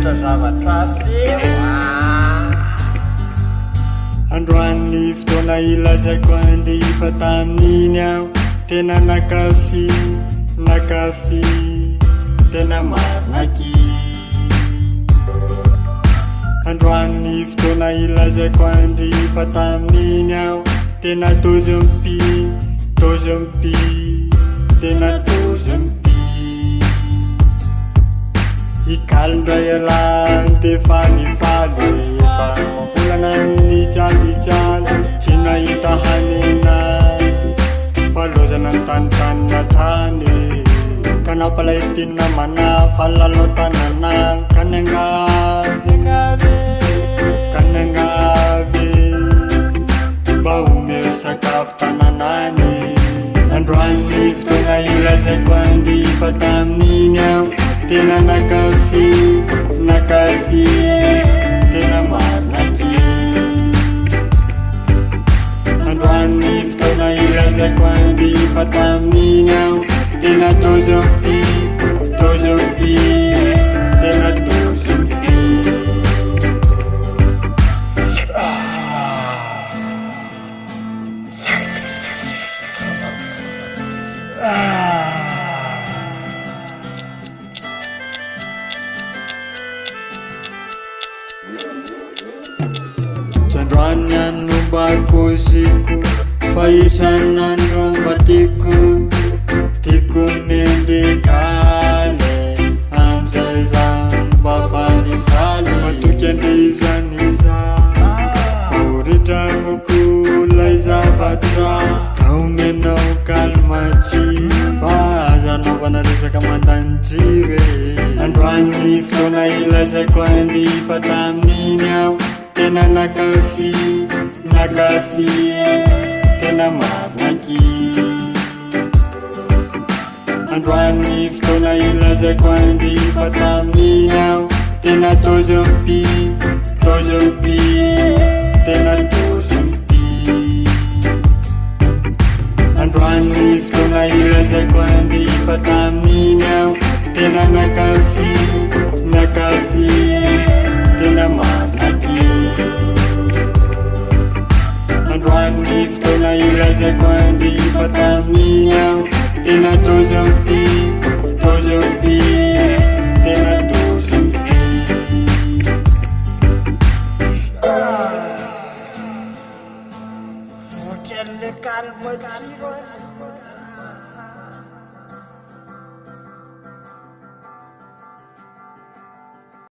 rehetra zavatra feo androany fotoana ilazaiko andefa tamin'iny aho tena nakafy tena marinaky androany fotoana ilazaiko andefa tamin'iny aho tena tozompi tena tozompi ikalindray alany tefalifaly efa mambolana ny jalijaly tsy nahita hanina falozana ny tanytanina tany ka nampalaitinina manafa lalotanana kanangavy mba homeo sakafo tananany androany fotoana ilazaiko andefa tamin'iny aho tena nakafy tena marinaky androany fotoana ilazaiko andefa tamin'iny aho tena tozompi tena tozompi Androany anombako ziko fa isan'andro mba tiako mendekaly amizay zany mba falifaly matoky andrizany za foretravako lay zavatra taomenao kalmatsy fa azanaovana resaka mandanjire androany fotoana ilazaiko andefa tamin'iny aho tena nakafy tena marinaky androany fotoana ilazaiko andefa tamin'iny aho tena tozompi tena tozompi androany fotoana ilazaiko andefa tamin'iny aho tena nakafy tena marinaky androany fotoana ilazaiko andefa tamin'iny aho tena tozompi tena tozompi vokelle calme tsiro